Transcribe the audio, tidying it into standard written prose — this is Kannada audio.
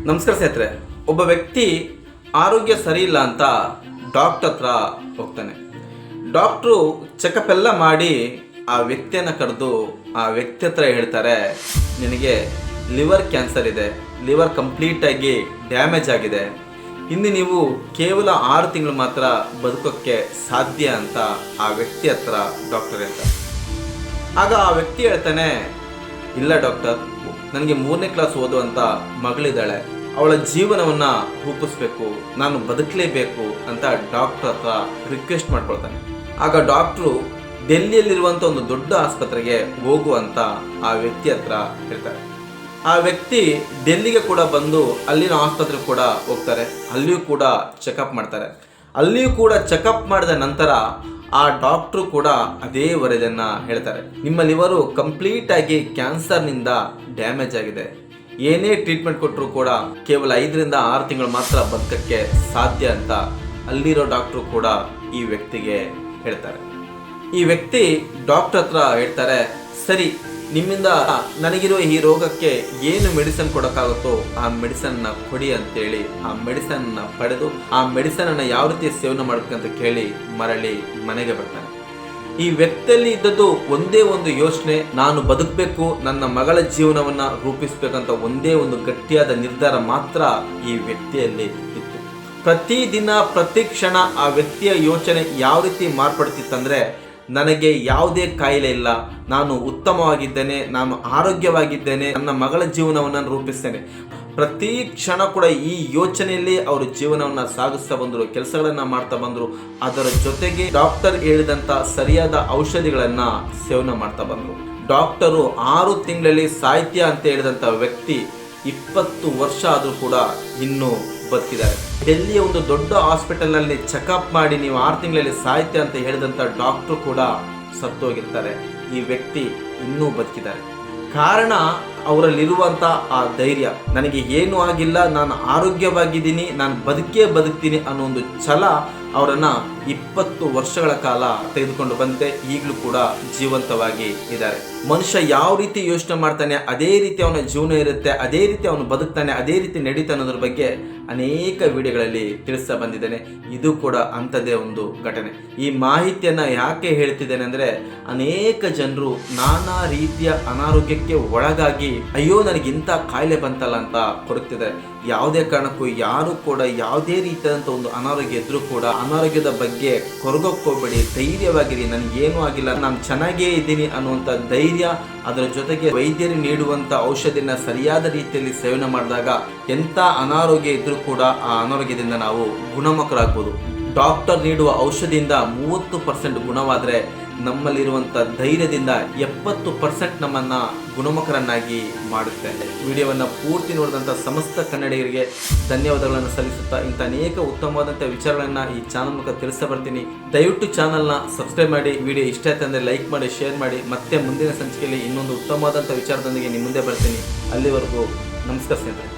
ನಮಸ್ಕಾರ ಸ್ನೇಹಿತರೆ. ಒಬ್ಬ ವ್ಯಕ್ತಿ ಆರೋಗ್ಯ ಸರಿ ಇಲ್ಲ ಅಂತ ಡಾಕ್ಟರ್ ಹತ್ರ ಹೋಗ್ತಾನೆ. ಡಾಕ್ಟ್ರು ಚೆಕಪ್ ಎಲ್ಲ ಮಾಡಿ ಆ ವ್ಯಕ್ತಿಯನ್ನು ಕರೆದು ಆ ವ್ಯಕ್ತಿ ಹತ್ರ ಹೇಳ್ತಾರೆ, ನಿನಗೆ ಲಿವರ್ ಕ್ಯಾನ್ಸರ್ ಇದೆ, ಲಿವರ್ ಕಂಪ್ಲೀಟಾಗಿ ಡ್ಯಾಮೇಜ್ ಆಗಿದೆ, ಇನ್ನು ನೀವು ಕೇವಲ 6 ತಿಂಗಳು ಮಾತ್ರ ಬದುಕೋಕ್ಕೆ ಸಾಧ್ಯ ಅಂತ ಆ ವ್ಯಕ್ತಿ ಹತ್ರ ಡಾಕ್ಟರ್ ಹೇಳ್ತಾರೆ. ಆಗ ಆ ವ್ಯಕ್ತಿ ಹೇಳ್ತಾನೆ, ಇಲ್ಲ ಡಾಕ್ಟರ್, ನನಗೆ 3ನೇ ಕ್ಲಾಸ್ ಓದುವಂಥ ಮಗಳಿದ್ದಾಳೆ, ಅವಳ ಜೀವನವನ್ನು ರೂಪಿಸ್ಬೇಕು, ನಾನು ಬದುಕಲೇಬೇಕು ಅಂತ ಡಾಕ್ಟರ್ ಹತ್ರ ರಿಕ್ವೆಸ್ಟ್ ಮಾಡ್ಕೊಳ್ತಾನೆ. ಆಗ ಡಾಕ್ಟ್ರು ಡೆಲ್ಲಿಯಲ್ಲಿರುವಂಥ ಒಂದು ದೊಡ್ಡ ಆಸ್ಪತ್ರೆಗೆ ಹೋಗು ಅಂತ ಆ ವ್ಯಕ್ತಿ ಹತ್ರ ಹೇಳ್ತಾರೆ. ಆ ವ್ಯಕ್ತಿ ಡೆಲ್ಲಿಗೆ ಕೂಡ ಬಂದು ಅಲ್ಲಿನ ಆಸ್ಪತ್ರೆ ಕೂಡ ಹೋಗ್ತಾರೆ. ಅಲ್ಲಿಯೂ ಕೂಡ ಚೆಕಪ್ ಮಾಡ್ತಾರೆ. ಅಲ್ಲಿಯೂ ಕೂಡ ಚೆಕಪ್ ಮಾಡಿದ ನಂತರ ಆ ಡಾಕ್ಟ್ರು ಕೂಡ ಅದೇ ವರದಿಯನ್ನು ಹೇಳ್ತಾರೆ, ನಿಮ್ಮ ಲಿವರು ಕಂಪ್ಲೀಟಾಗಿ ಕ್ಯಾನ್ಸರ್ನಿಂದ ಡ್ಯಾಮೇಜ್ ಆಗಿದೆ, ಏನೇ ಟ್ರೀಟ್ಮೆಂಟ್ ಕೊಟ್ಟರು ಕೂಡ ಕೇವಲ 5 ರಿಂದ 6 ತಿಂಗಳು ಮಾತ್ರ ಬದುಕಕ್ಕೆ ಸಾಧ್ಯ ಅಂತ ಅಲ್ಲಿರೋ ಡಾಕ್ಟ್ರು ಕೂಡ ಈ ವ್ಯಕ್ತಿಗೆ ಹೇಳ್ತಾರೆ. ಈ ವ್ಯಕ್ತಿ ಡಾಕ್ಟರ್ ಹತ್ರ ಹೇಳ್ತಾರೆ, ಸರಿ, ನಿಮ್ಮಿಂದ ನನಗಿರುವ ಈ ರೋಗಕ್ಕೆ ಏನು ಮೆಡಿಸನ್ ಕೊಡೋಕ್ಕಾಗುತ್ತೋ ಆ ಮೆಡಿಸನ್ನ ಕೊಡಿ ಅಂತೇಳಿ ಆ ಮೆಡಿಸನ್ನ ಪಡೆದು ಆ ಮೆಡಿಸನನ್ನು ಯಾವ ರೀತಿ ಸೇವನೆ ಮಾಡಬೇಕಂತ ಕೇಳಿ ಮರಳಿ ಮನೆಗೆ ಬರ್ತಾನೆ. ಈ ವ್ಯಕ್ತಿಯಲ್ಲಿ ಇದ್ದದ್ದು ಒಂದೇ ಒಂದು ಯೋಚನೆ, ನಾನು ಬದುಕಬೇಕು, ನನ್ನ ಮಗಳ ಜೀವನವನ್ನು ರೂಪಿಸಬೇಕಂತ ಒಂದೇ ಒಂದು ಗಟ್ಟಿಯಾದ ನಿರ್ಧಾರ ಮಾತ್ರ ಈ ವ್ಯಕ್ತಿಯಲ್ಲಿ ಇತ್ತು. ಪ್ರತಿದಿನ ಪ್ರತಿ ಕ್ಷಣ ಆ ವ್ಯಕ್ತಿಯ ಯೋಚನೆ ಯಾವ ರೀತಿ ಮಾರ್ಪಡ್ತಿತ್ತಂದರೆ, ನನಗೆ ಯಾವುದೇ ಕಾಯಿಲೆ ಇಲ್ಲ, ನಾನು ಉತ್ತಮವಾಗಿದ್ದೇನೆ, ನಾನು ಆರೋಗ್ಯವಾಗಿದ್ದೇನೆ, ನನ್ನ ಮಗಳ ಜೀವನವನ್ನು ರೂಪಿಸ್ತೇನೆ. ಪ್ರತಿ ಕ್ಷಣ ಕೂಡ ಈ ಯೋಚನೆಯಲ್ಲಿ ಅವರು ಜೀವನವನ್ನು ಸಾಗಿಸ್ತಾ ಬಂದರು, ಕೆಲಸಗಳನ್ನು ಮಾಡ್ತಾ ಬಂದರು. ಅದರ ಜೊತೆಗೆ ಡಾಕ್ಟರ್ ಹೇಳಿದಂಥ ಸರಿಯಾದ ಔಷಧಿಗಳನ್ನು ಸೇವನೆ ಮಾಡ್ತಾ ಬಂದರು. ಡಾಕ್ಟರು 6 ತಿಂಗಳಲ್ಲಿ ಸಾಹಿತ್ಯ ಅಂತ ಹೇಳಿದಂಥ ವ್ಯಕ್ತಿ 20 ವರ್ಷ ಆದರೂ ಕೂಡ ಇನ್ನೂ ಬದುಕಿದ್ದಾರೆ. ಡೆಲ್ಲಿಯ ಒಂದು ದೊಡ್ಡ ಹಾಸ್ಪಿಟಲ್ನಲ್ಲಿ ಚೆಕಪ್ ಮಾಡಿ ನೀವು 6 ತಿಂಗಳಲ್ಲಿ ಸಾಹಿತ್ಯ ಅಂತ ಹೇಳಿದಂಥ ಡಾಕ್ಟ್ರು ಕೂಡ ಸತ್ತೋಗಿರ್ತಾರೆ. ಈ ವ್ಯಕ್ತಿ ಇನ್ನೂ ಬದುಕಿದ್ದಾರೆ. ಕಾರಣ ಅವರಲ್ಲಿರುವಂಥ ಆ ಧೈರ್ಯ, ನನಗೆ ಏನೂ ಆಗಿಲ್ಲ, ನಾನು ಆರೋಗ್ಯವಾಗಿದ್ದೀನಿ, ನಾನು ಬದುಕ್ತೀನಿ ಅನ್ನೋ ಒಂದು ಛಲ ಅವರನ್ನು 20 ವರ್ಷಗಳ ಕಾಲ ತೆಗೆದುಕೊಂಡು ಬಂದೆ. ಈಗಲೂ ಕೂಡ ಜೀವಂತವಾಗಿ ಇದ್ದಾರೆ. ಮನುಷ್ಯ ಯಾವ ರೀತಿ ಯೋಚನೆ ಮಾಡ್ತಾನೆ ಅದೇ ರೀತಿ ಅವನ ಜೀವನ ಇರುತ್ತೆ, ಅದೇ ರೀತಿ ಅವನು ಬದುಕ್ತಾನೆ, ಅದೇ ರೀತಿ ನಡೀತಾನೆ ಅನ್ನೋದ್ರ ಬಗ್ಗೆ ಅನೇಕ ವಿಡಿಯೋಗಳಲ್ಲಿ ತಿಳಿಸ್ತಾ ಬಂದಿದ್ದೇನೆ. ಇದು ಕೂಡ ಅಂಥದ್ದೇ ಒಂದು ಘಟನೆ. ಈ ಮಾಹಿತಿಯನ್ನು ಯಾಕೆ ಹೇಳ್ತಿದ್ದೇನೆ ಅಂದರೆ, ಅನೇಕ ಜನರು ನಾನಾ ರೀತಿಯ ಅನಾರೋಗ್ಯಕ್ಕೆ ಒಳಗಾಗಿ ಅಯ್ಯೋ ನನಗೆ ಇಂಥ ಕಾಯಿಲೆ ಬಂತಲ್ಲ ಅಂತ ಕೊರಗ್ತಿದ್ದಾರೆ. ಯಾವುದೇ ಕಾರಣಕ್ಕೂ ಯಾರು ಕೂಡ ಯಾವುದೇ ರೀತಿಯಾದಂಥ ಒಂದು ಅನಾರೋಗ್ಯ ಇದ್ರೂ ಕೂಡ ಅನಾರೋಗ್ಯದ ಬಗ್ಗೆ ಕೊರಗೋಕ್ಕೆ ಹೋಗಬೇಡಿ, ಧೈರ್ಯವಾಗಿರಿ, ನನಗೇನೂ ಆಗಿಲ್ಲ, ನಾನು ಚೆನ್ನಾಗೇ ಇದ್ದೀನಿ ಅನ್ನುವಂಥ ಧೈರ್ಯ, ಅದರ ಜೊತೆಗೆ ವೈದ್ಯರು ನೀಡುವಂಥ ಔಷಧಿನ ಸರಿಯಾದ ರೀತಿಯಲ್ಲಿ ಸೇವನೆ ಮಾಡಿದಾಗ ಎಂಥ ಅನಾರೋಗ್ಯ ಇದ್ರೂ ಕೂಡ ಆ ಅನಾರೋಗ್ಯದಿಂದ ನಾವು ಗುಣಮುಖರಾಗ್ಬೋದು. ಡಾಕ್ಟರ್ ನೀಡುವ ಔಷಧಿಯಿಂದ 30% ಗುಣವಾದರೆ ನಮ್ಮಲ್ಲಿರುವಂಥ ಧೈರ್ಯದಿಂದ 70% ನಮ್ಮನ್ನು ಗುಣಮುಖರನ್ನಾಗಿ ಮಾಡುತ್ತೆ. ವಿಡಿಯೋವನ್ನು ಪೂರ್ತಿ ನೋಡಿದಂಥ ಸಮಸ್ತ ಕನ್ನಡಿಗರಿಗೆ ಧನ್ಯವಾದಗಳನ್ನು ಸಲ್ಲಿಸುತ್ತಾ ಇಂಥ ಅನೇಕ ಉತ್ತಮವಾದಂಥ ವಿಚಾರಗಳನ್ನು ಈ ಚಾನಲ್ ಮೂಲಕ ತಿಳಿಸ್ತಾ ಬರ್ತೀನಿ. ದಯವಿಟ್ಟು ಚಾನಲ್ನ ಸಬ್ಸ್ಕ್ರೈಬ್ ಮಾಡಿ, ವಿಡಿಯೋ ಇಷ್ಟ ಆಯ್ತು ಅಂದರೆ ಲೈಕ್ ಮಾಡಿ, ಶೇರ್ ಮಾಡಿ. ಮತ್ತೆ ಮುಂದಿನ ಸಂಚಿಕೆಯಲ್ಲಿ ಇನ್ನೊಂದು ಉತ್ತಮವಾದಂಥ ವಿಚಾರದೊಂದಿಗೆ ನಿಮ್ಮ ಮುಂದೆ ಬರ್ತೀನಿ. ಅಲ್ಲಿವರೆಗೂ ನಮಸ್ಕಾರ ಸ್ನೇಹಿತರೆ.